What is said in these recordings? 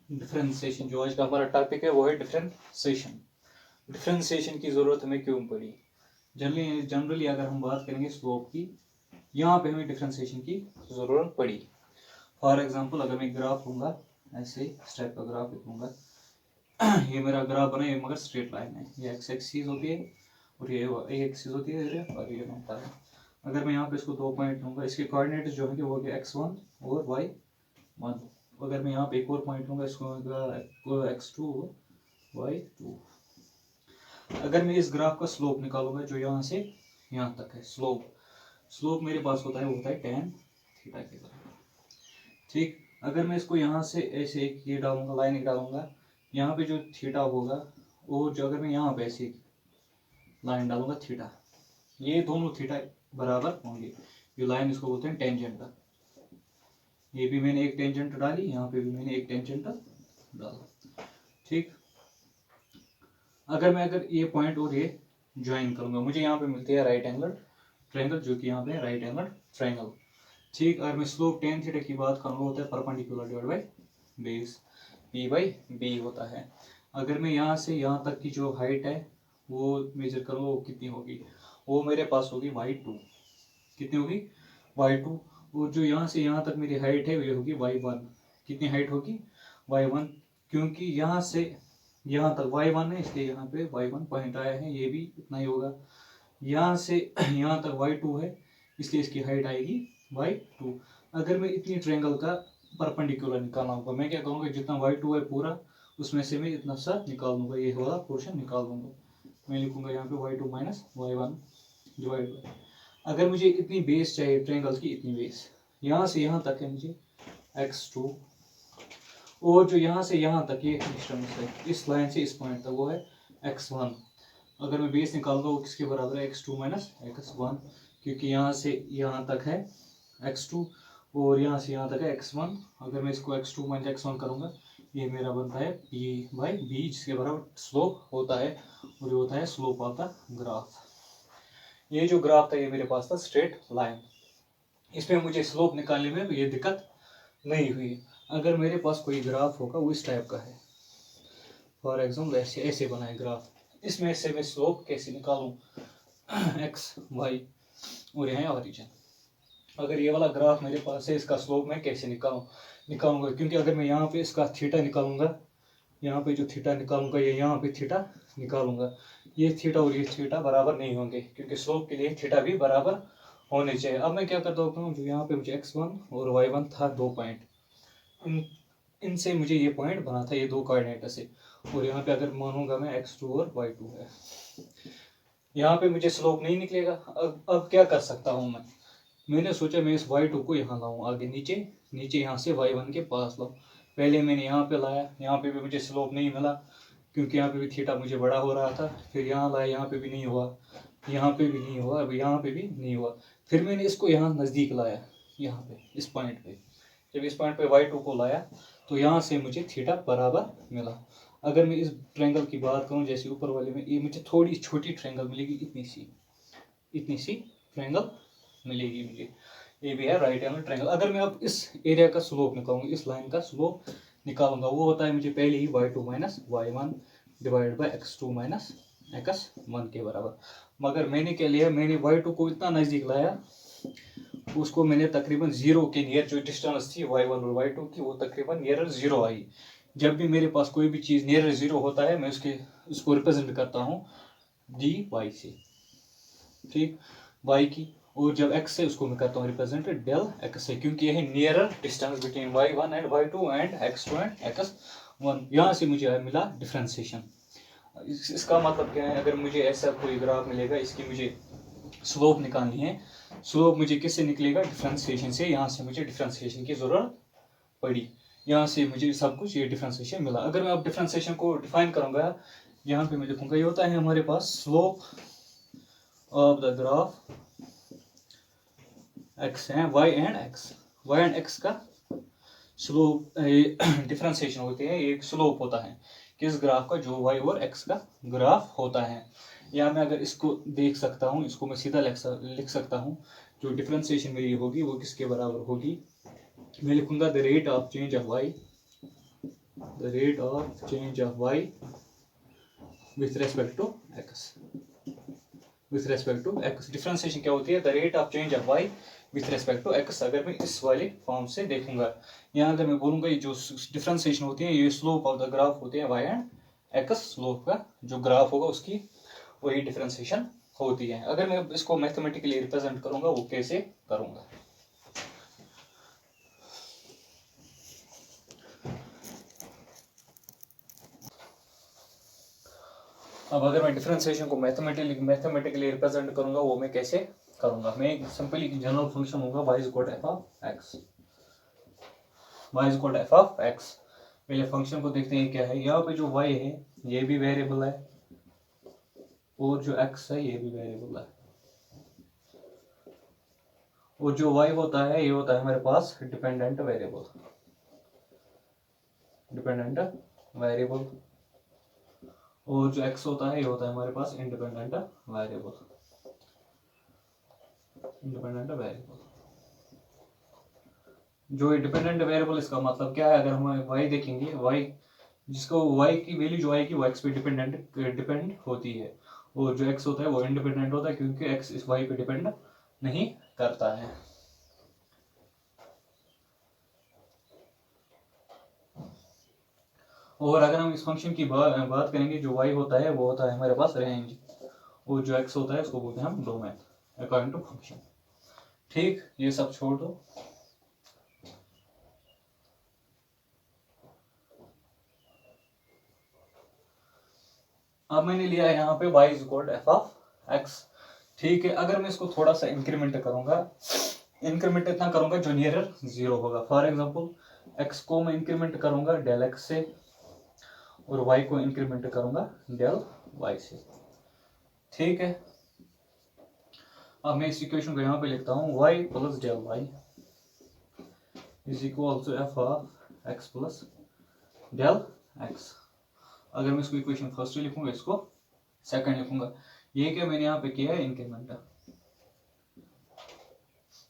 Differentiation, जो आज का हमारा टॉपिक है वो है डिफरेंशिएशन। डिफरेंशिएशन की ज़रूरत हमें क्यों पड़ी? जनरली अगर हम बात करेंगे स्लोप की, यहाँ पे हमें डिफरेंशिएशन की ज़रूरत पड़ी। फॉर एग्जांपल अगर मैं ग्राफ लूँगा, ऐसे इस टाइप का ग्राफ लिखूँगा, ये मेरा ग्राफ बना, ये मगर स्ट्रेट लाइन है, ये एक्स एक्सिस होती है और ये एक्सिस होती है और ये होता है। अगर मैं यहाँ पे इसको 2 पॉइंट लूँगा, इसके कोऑर्डिनेट्स जो है वो हो गया x1 और y1। अगर मैं यहाँ पे एक और पॉइंट लूँगा, इसको होगा x2 और y2। अगर मैं इस ग्राफ का स्लोप निकालूंगा जो यहाँ से यहाँ तक है, स्लोप मेरे पास होता है tan थीटा के बराबर। ठीक, अगर मैं इसको यहाँ से ऐसे ये डालूंगा, लाइन डालूंगा, यहाँ पे जो थीटा होगा, और जो अगर मैं यहाँ पे ऐसे लाइन डालूंगा थीटा, ये दोनों थीटा बराबर होंगे। ये लाइन इसको बोलते हैं टेंजेंट। ये भी मैंने एक टेंजेंट डाली, यहाँ पे भी मैंने एक टेंजेंट डाला। ठीक, अगर ये पॉइंट और ये ज्वाइन करूंगा, मुझे यहाँ पे मिलती है राइट एंगल ट्रायंगल, जो कि यहाँ पे राइट एंगल ट्रायंगल। ठीक, अगर मैं स्लोप tan थीटा की बात करूँ, होता है perpendicular divide by base, p by B होता है। अगर मैं यहाँ से यहाँ तक की जो हाइट है वो मेजर करूँ, वो कितनी होगी? वो मेरे पास होगी y2। कितनी होगी? y2। और जो यहाँ से यहाँ तक मेरी हाइट है वो होगी y1। कितनी हाइट होगी? y1, क्योंकि यहाँ से यहाँ तक y1 है, इसलिए यहाँ पे y1 पॉइंट आया है, ये भी इतना ही होगा। यहाँ से यहाँ तक y2 है, इसलिए इसकी हाइट आएगी y2। अगर मैं इतनी ट्रायंगल का परपेंडिकुलर निकालना होगा, मैं क्या करूँगा, जितना y2 है पूरा, उसमें से मैं इतना सा निकाल दूंगा, ये वाला पोर्शन निकाल दूंगा। मैं लिखूंगा यहाँ पे y2 minus y1 divide by, अगर मुझे इतनी बेस चाहिए ट्रायंगल की, इतनी बेस यहाँ से यहाँ तक है मुझे x2, और जो यहाँ से यहाँ तक ये डिस्टेंस है इस लाइन से इस पॉइंट तक, वो है x1। अगर मैं बेस निकालूंगा वो किसके बराबर है? x2 माइनस x1, क्योंकि यहाँ से यहाँ तक है x2 और यहाँ से यहाँ तक है x1। अगर मैं इसको x2 माइनस x1 करूँगा, ये मेरा बनता है p बाई बी, जिसके बराबर स्लोप होता है, और ये होता है स्लोप ऑफ द ग्राफ। ये जो ग्राफ था ये मेरे पास था स्ट्रेट लाइन, इसमें मुझे स्लोप निकालने में ये दिक्कत नहीं हुई। अगर मेरे पास कोई ग्राफ होगा वो इस टाइप का है, फॉर एग्जाम्पल ऐसे बनाए ग्राफ, इसमें से मैं स्लोप कैसे निकालूं? एक्स वाई और यहाँ ऑरिजिन। अगर ये वाला ग्राफ मेरे पास है, इसका स्लोप मैं कैसे निकालूंगा? क्योंकि अगर मैं यहाँ पे इसका थीटा निकालूंगा, यहाँ पे जो थीटा निकालूंगा, ये यहाँ पे थीटा निकालूंगा, ये थीटा और ये थीटा बराबर नहीं होंगे, क्योंकि स्लोप के लिए थीटा भी बराबर होने चाहिए। अब मैं क्या करता हूँ, जो यहाँ पे मुझे x1 और y1 था, 2 पॉइंट, इनसे मुझे ये पॉइंट बना था, ये 2 कोऑर्डिनेट से, और यहाँ पे अगर मानूंगा मैं x2 और y2 है, यहाँ पे मुझे स्लोप नहीं निकलेगा। अब क्या कर सकता हूँ मैंने सोचा मैं इस y2 को यहाँ लाऊं आगे, नीचे यहाँ से y1 के पास लाऊं। पहले मैंने यहाँ पे लाया, यहाँ पे भी मुझे स्लोप नहीं मिला, क्योंकि यहाँ पे भी थीटा मुझे बड़ा हो रहा था। फिर यहाँ लाया, यहाँ पे भी नहीं हुआ, यहाँ पे भी नहीं हुआ, अब यहाँ पे भी नहीं हुआ। फिर मैंने इसको यहाँ नज़दीक लाया, यहाँ पे इस पॉइंट पे, जब इस पॉइंट पे y2 को लाया तो यहाँ से मुझे थीटा बराबर मिला। अगर मैं इस ट्रायंगल की बात करूँ, जैसे ऊपर वाले में, ये मुझे थोड़ी छोटी ट्रायंगल मिलेगी, इतनी सी ट्रायंगल मिलेगी मुझे, ये भी है राइट एंगल ट्रायंगल। अगर मैं अब इस एरिया का स्लोप निकालूंगा, इस लाइन का स्लोप निकालूंगा, वो होता है मुझे पहले ही y2 minus y1 divide by x2 minus x1 के बराबर। मगर मैंने क्या लिया, मैंने y2 को इतना नज़दीक लाया, उसको मैंने तकरीबन 0 के नियर, जो डिस्टेंस थी y1 और y2 की, वो तकरीबन नियर 0 आई। जब भी मेरे पास कोई भी चीज़ नियर 0 होता है, मैं उसको रिप्रेजेंट करता हूँ dy से, ठीक, y की, और जब x है उसको मैं करता हूँ रिप्रेजेंट डेल x से, क्योंकि यही nearer distance between y1 and y2 and x2 and x1। यहाँ से मुझे मिला डिफ्रेंसिएशन। इसका मतलब क्या है? अगर मुझे ऐसा कोई ग्राफ मिलेगा, इसकी मुझे स्लोप निकालनी है, स्लोप मुझे किससे निकलेगा? डिफ्रेंसिएशन से। यहाँ से मुझे डिफ्रेंसिएशन की ज़रूरत पड़ी, यहाँ से मुझे सब कुछ ये डिफ्रेंसिएशन मिला। अगर मैं अब डिफ्रेंसिएशन को डिफाइन करूँगा, यहाँ पे मैं लिखूँगा, ये होता है हमारे पास slope of the graph x है, y एंड x का स्लोप डिफ्रेंसिएशन होती है, एक स्लोप होता है किस ग्राफ का? जो y और x का ग्राफ होता है। या मैं अगर इसको देख सकता हूँ, इसको मैं सीधा लिख सकता हूँ, जो डिफ्रेंसिएशन मेरी होगी वो किसके बराबर होगी? मैं लिखूंगा the rate of change of y the rate of change of y with respect to x, with respect to x। Differentiation क्या होती है? The rate of change of y with respect to x। अगर मैं इस वाले form से देखूंगा, यहाँ अगर मैं बोलूंगा ये जो डिफरेंशिएशन होती है ये स्लोप ऑफ द ग्राफ होते हैं y एंड x, स्लोप का जो ग्राफ होगा उसकी वही डिफरेंशिएशन होती है। अगर मैं इसको मैथमेटिकली रिप्रेजेंट करूंगा वो कैसे करूंगा? अब अगर मैं डिफरेंशिएशन को मैथमेटिकली रिप्रेजेंट करूंगा वो मैं कैसे करूंगा? मैं सिंपली जनरल फंक्शन होगा y is equal to f of x, y is equal to f of x। पहले फंक्शन को देखते हैं क्या है। यहाँ पे जो y है ये भी वेरिएबल है और जो x है ये भी वेरिएबल है, और जो y होता है ये होता है हमारे पास डिपेंडेंट वेरिएबल, डिपेंडेंट वेरिएबल, और जो x होता है ये होता है हमारे पास इंडिपेंडेंट वेरिएबल, इंडिपेंडेंट वेरिएबल। जो डिपेंडेंट वेरिएबल इसका मतलब क्या है? अगर हम y देखेंगे, y जिसको y की वैल्यू जो आएगी वो x पे डिपेंड होती है, और जो x होता है वो इंडिपेंडेंट होता है क्योंकि x इस y पे डिपेंड नहीं करता है। और अगर हम इस फंक्शन की बात करेंगे, जो y होता है वो होता है हमारे पास रेंज, और जो x होता है उसको बोलते हैं हम डोमेन अकॉर्डिंग टू फंक्शन। ठीक, ये सब छोड़ दो। अब मैंने लिया है यहाँ पे y is equal to f of x। ठीक है, अगर मैं इसको थोड़ा सा इंक्रीमेंट करूंगा, इंक्रीमेंट इतना करूंगा जो नियरर जीरो होगा। फॉर एग्जांपल x को मैं इंक्रीमेंट करूंगा डेल x से और y को इंक्रीमेंट करूंगा डेल y से। ठीक है, अब मैं इस इक्वेशन को यहाँ पे लिखता हूँ y plus del y is equal to f of x plus del x। अगर मैं इसको इक्वेशन फर्स्ट लिखूंगा, इसको सेकंड लिखूंगा। ये क्या मैंने यहाँ पे किया है? इंक्रीमेंट।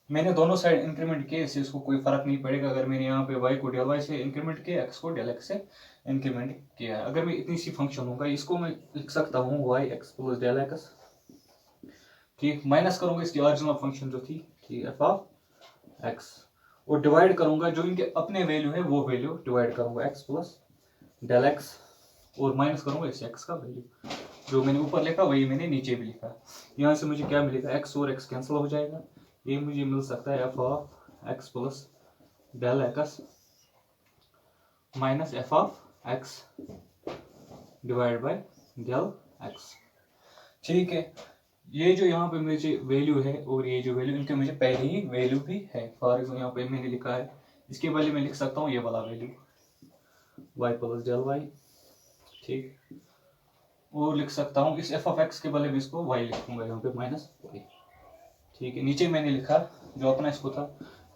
मैंने दोनों साइड इंक्रीमेंट किए, इससे इसको कोई फर्क नहीं पड़ेगा। अगर मैंने यहाँ पे y को डेल y से इंक्रीमेंट किया, x को डेल x से इंक्रीमेंट किया है। अगर मैं इतनी सी फंक्शन होगा, इसको मैं लिख सकता हूँ y x plus del x। ठीक, माइनस करूंगा इसकी ओरिजिनल फंक्शन जो थी f ऑफ x, और डिवाइड करूंगा जो इनके अपने वैल्यू है वो वैल्यू डिवाइड करूंगा x प्लस डेल x, और माइनस करूंगा इस x का वैल्यू। जो मैंने ऊपर लिखा वही मैंने नीचे भी लिखा। यहाँ से मुझे क्या मिलेगा? x और x कैंसिल हो जाएगा, ये मुझे मिल सकता है f of x plus del x minus f of x divide by del x। ठीक है, ये जो यहाँ पे मुझे वैल्यू है और ये जो वैल्यू, इनके मुझे पहले ही वैल्यू भी है। फॉर एग्जाम्पल यहाँ पे मैंने लिखा है, इसके वाले में लिख सकता हूँ ये वाला value y plus del y। ठीक, और लिख सकता हूँ इस f ऑफ x के वाले में इसको y लिखूंगा यहाँ पे माइनस y। ठीक है, नीचे मैंने लिखा जो अपना इसको था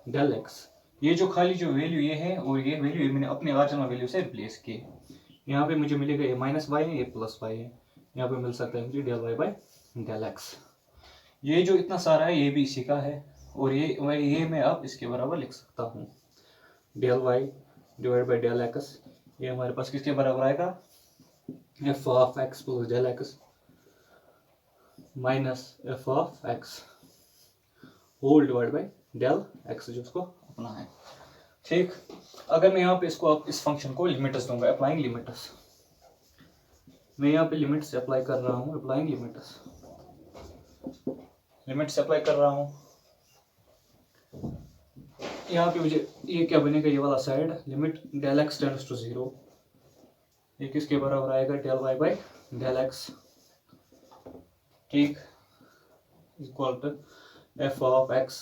डेल x। ये जो खाली जो वैल्यू ये है और ये वैल्यू मैंने अपने ओरिजिनल वैल्यू से रिप्लेस की। यहाँ पे मुझे मिलेगा ये माइनस y है, ये प्लस y है। यहाँ पे मिल सकता है मुझे del y by del x। ये जो इतना सारा है ये भी इसी का है, और ये मैं अब इसके बराबर लिख सकता हूँ del y divide by del x। ये हमारे पास किसके बराबर आएगा? f of x plus del x minus f of x whole divide by del x, जो उसको अपना है। ठीक, अगर मैं यहाँ पे इसको इस फंक्शन को लिमिट्स दूंगा, अप्लाइंग लिमिट्स, मैं यहाँ पे लिमिट्स अप्लाई कर रहा हूँ, अप्लाइंग लिमिट्स अप्लाई कर रहा हूँ। यहाँ पे मुझे ये क्या बनेगा? ये वाला side limit del x tends to 0, ये किसके बराबर आएगा? Del y by del x। ठीक, equal to f of x,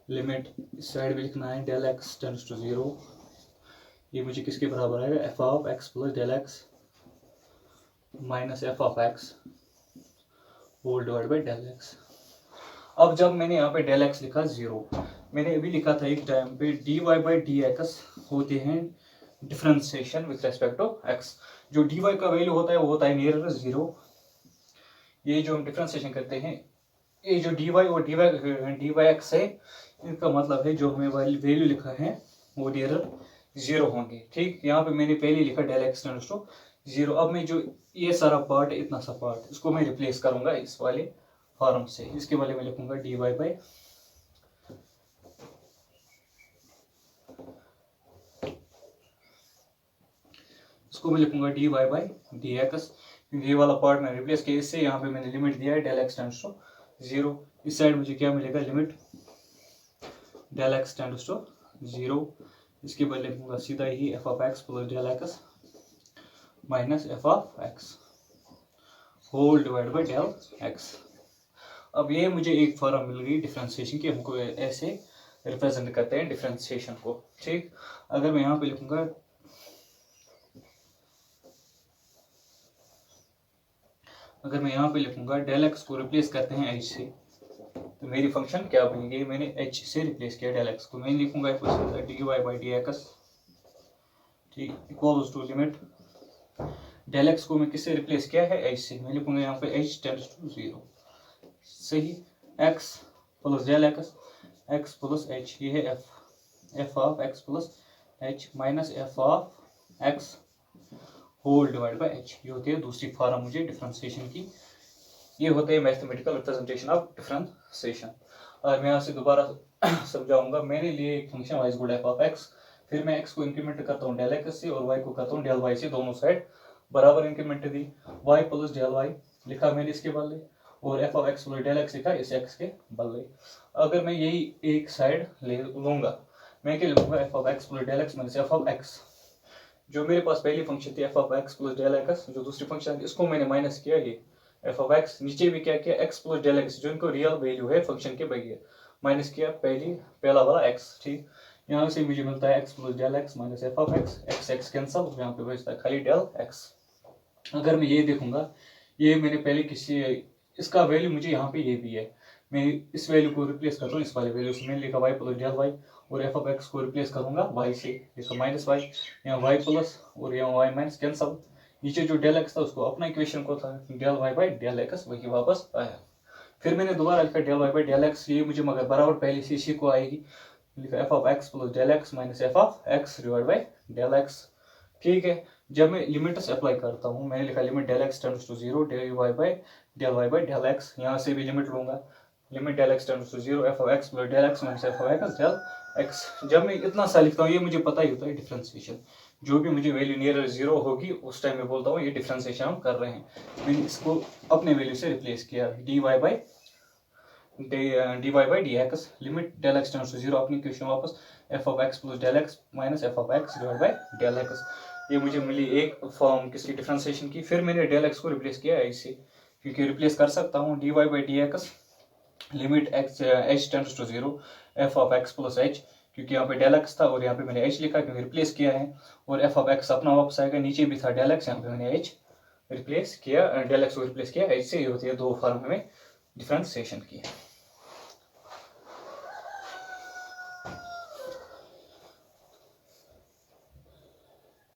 limit इस साइड भी लिखना है डेल x टेंड्स टू 0, ये मुझे किसके बराबर आएगा? f of x plus del x minus f of x whole divide by del x। अब जब मैंने यहाँ पे डेल x लिखा 0, मैंने अभी लिखा था एक टाइम पे dy बाई dx होते हैं differentiation with respect to x। जो dy का वैल्यू होता है वो होता है नियर 0। ये जो हम डिफरेंशिएशन करते हैं, ये जो dy और dy x है, इनका मतलब है जो हमें वैल्यू लिखा है वो नियर 0 होंगे। ठीक, यहाँ पे मैंने पहले लिखा डेल एक्स टेंड्स टू 0। अब मैं जो ये सारा पार्ट है, इतना सा पार्ट, इसको मैं रिप्लेस करूंगा इस वाले फॉर्म से। इसके वाले में लिखूंगा dy बाई इसको मैं लिखूंगा dy बाई dx, क्योंकि ये वाला पार्ट मैंने रिप्लेस किया इससे। यहाँ पे मैंने लिमिट दिया है डेल एक्स टेंड्स टू 0। इस साइड मुझे क्या मिलेगा, limit del x tends to 0। इसके बदले लिखूंगा सीधा ही f of x plus del x minus f of x whole divide by del x. अब ये मुझे एक फॉर्म मिल गई डिफरेंशिएशन की, हमको ऐसे रिप्रेजेंट करते हैं डिफरेंशिएशन को। ठीक, अगर मैं यहाँ पे लिखूंगा डेल एक्स को रिप्लेस करते हैं एच से, तो मेरी फंक्शन क्या बनेगी, मैंने एच से रिप्लेस किया डेल एक्स को। मैं लिखूंगा d y by d x, ठीक, equals to limit del x को मैं किससे रिप्लेस किया है, एच से। मैं लिखूंगा यहाँ पे एच टेंड्स टू 0, सही, x plus del x, x plus h, ये है f of x plus h minus f of x whole divide by h. ये होती है दूसरी फॉर्म मुझे डिफरेंशिएशन की। ये होते हैं मैथमेटिकल रिप्रेजेंटेशन ऑफ डिफरेंशिएशन। और मैं यहाँ से दोबारा समझाऊंगा। मैंने लिए एक function y is good f of x, फिर मैं एक्स को इंक्रीमेंट करता हूँ डेल एक्स से और वाई को करता हूँ डेल वाई से, दोनों साइड बराबर इंक्रीमेंट दी, वाई प्लस डेल वाई लिखा मैंने इसके बदले, और f of x plus del x लिखा इस एक्स के बदले। अगर मैं यही एक साइड ले लूंगा, मैं क्या लिखूंगा, f of x plus del x minus f of x. जो मेरे पास पहली फंक्शन थी f of x plus del x, जो दूसरी फंक्शन थी इसको मैंने माइनस किया, ये एफ ऑफ एक्स, नीचे भी क्या किया, एक्स प्लस डेल एक्स, जो इनको रियल वैल्यू है फंक्शन के बगैर, माइनस किया पहला वाला एक्स। ठीक, यहाँ से मुझे मिलता है x plus del x minus f of x, x x cancel, यहाँ पे बचता है खाली डेल एक्स। अगर मैं ये देखूंगा, ये मैंने पहले किसी, इसका वैल्यू मुझे यहाँ पे ये भी है, मैं इस वैल्यू को रिप्लेस कर रहा हूँ इस वाले वैल्यू से। मैंने लिखा वाई प्लस डेल वाई, और एफ ऑफ एक्स को रिप्लेस करूंगा वाई से, लिखा माइनस वाई, यहाँ वाई प्लस और यहाँ वाई माइनस कैंसल। नीचे जो डेल एक्स था उसको अपना इक्वेशन को था del y by del x, वही वापस आया। फिर मैंने दोबारा लिखा del y by del x, ये मुझे मगर बराबर पहले से इसी को आएगी, लिखा f of x plus del x minus f of x divide by del x. ठीक है, जब मैं लिमिट्स अप्लाई करता हूँ, मैंने लिखा limit del x tends to 0 del y by del x, यहाँ से भी लिमिट लूंगा, limit del x tends to 0 f of x plus del x minus f of x del x. जब मैं इतना सा लिखता हूँ, ये मुझे पता ही होता है डिफरेंशिएशन, जो भी मुझे वैल्यू नियर 0 होगी उस टाइम में बोलता हूँ ये डिफरेंशिएशन हम कर रहे हैं। मैंने इसको अपने वैल्यू से रिप्लेस किया, d y by d x, limit del x tends to 0, अपनी इक्वेशन वापस f of x plus del x minus f of x divide by del x. ये मुझे मिली एक फॉर्म किसकी, डिफरेंशिएशन की। फिर मैंने डेल एक्स को रिप्लेस किया ऐसे, क्योंकि रिप्लेस कर सकता हूँ, d y by d x limit x h tends to 0 f of x plus h, क्योंकि यहाँ पे डेल एक्स था और यहाँ पे मैंने एच लिखा क्योंकि रिप्लेस किया है, और एफ ऑफ एक्स अपना वापस आएगा, नीचे भी था डेल एक्स, यहाँ पे मैंने एच रिप्लेस किया, डेल एक्स को रिप्लेस किया एच से। ये होती है दो फॉर्म में डिफरेंशिएशन की।